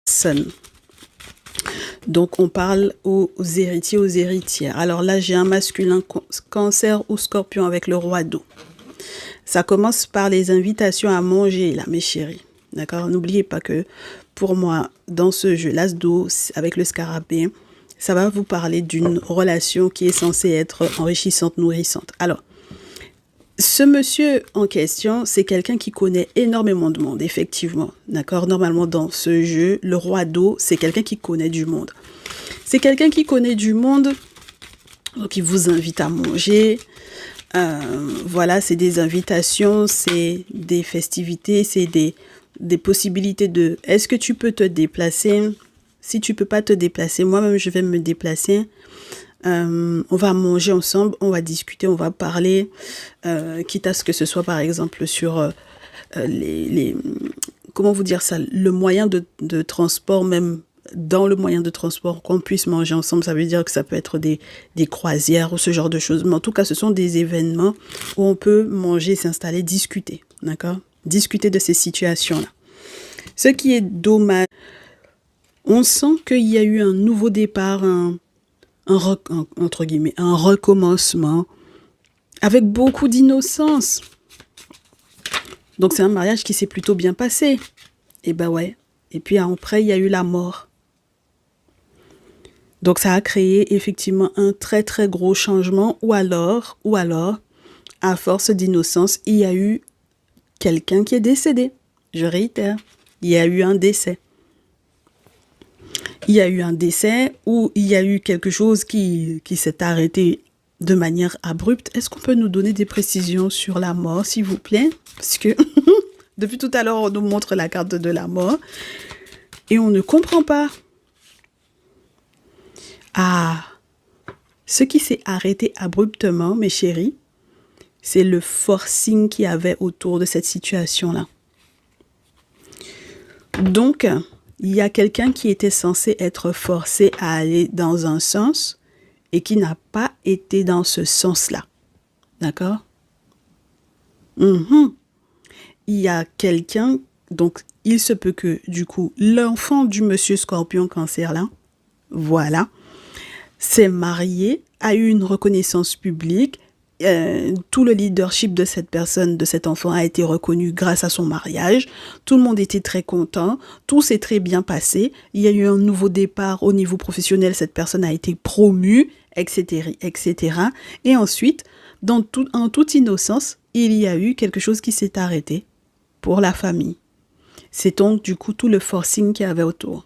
personnes. Donc, on parle aux héritiers, aux héritières. Alors là, j'ai un masculin cancer ou scorpion avec le roi d'eau. Ça commence par les invitations à manger, là, mes chéris. D'accord? N'oubliez pas que pour moi, dans ce jeu, l'as d'eau avec le scarabée, ça va vous parler d'une relation qui est censée être enrichissante, nourrissante. Alors, ce monsieur en question, c'est quelqu'un qui connaît énormément de monde, effectivement. D'accord? Normalement, dans ce jeu, le roi d'eau, c'est quelqu'un qui connaît du monde. C'est quelqu'un qui connaît du monde, donc il vous invite à manger. Voilà, c'est des invitations, c'est des festivités, c'est des possibilités de... Est-ce que tu peux te déplacer? Si tu peux pas te déplacer, moi-même, je vais me déplacer. On va manger ensemble, on va discuter, on va parler, quitte à ce que ce soit par exemple sur comment vous dire ça, le moyen de transport, même dans le moyen de transport, qu'on puisse manger ensemble. Ça veut dire que ça peut être des croisières ou ce genre de choses. Mais en tout cas, ce sont des événements où on peut manger, s'installer, discuter, d'accord? Discuter de ces situations-là. Ce qui est dommage, on sent qu'il y a eu un nouveau départ, entre guillemets, un recommencement avec beaucoup d'innocence. Donc c'est un mariage qui s'est plutôt bien passé. Et ben ouais. Et puis après, il y a eu la mort. Donc ça a créé effectivement un très très gros changement. Ou alors, à force d'innocence, il y a eu quelqu'un qui est décédé. Je réitère, il y a eu un décès. Il y a eu un décès ou il y a eu quelque chose qui s'est arrêté de manière abrupte. Est-ce qu'on peut nous donner des précisions sur la mort, s'il vous plaît? Parce que depuis tout à l'heure, on nous montre la carte de la mort et on ne comprend pas. Ah, ce qui s'est arrêté abruptement, mes chéris, c'est le forcing qu'il y avait autour de cette situation-là. Donc, il y a quelqu'un qui était censé être forcé à aller dans un sens et qui n'a pas été dans ce sens-là. D'accord? Il y a quelqu'un, donc il se peut que du coup, l'enfant du monsieur Scorpion Cancer là, voilà, s'est marié, a eu une reconnaissance publique. Tout le leadership de cette personne, de cet enfant a été reconnu grâce à son mariage. Tout le monde était très content. Tout s'est très bien passé. Il y a eu un nouveau départ au niveau professionnel. Cette personne a été promue, etc., etc. Et ensuite, en toute innocence, il y a eu quelque chose qui s'est arrêté pour la famille. C'est donc du coup tout le forcing qu'il y avait autour.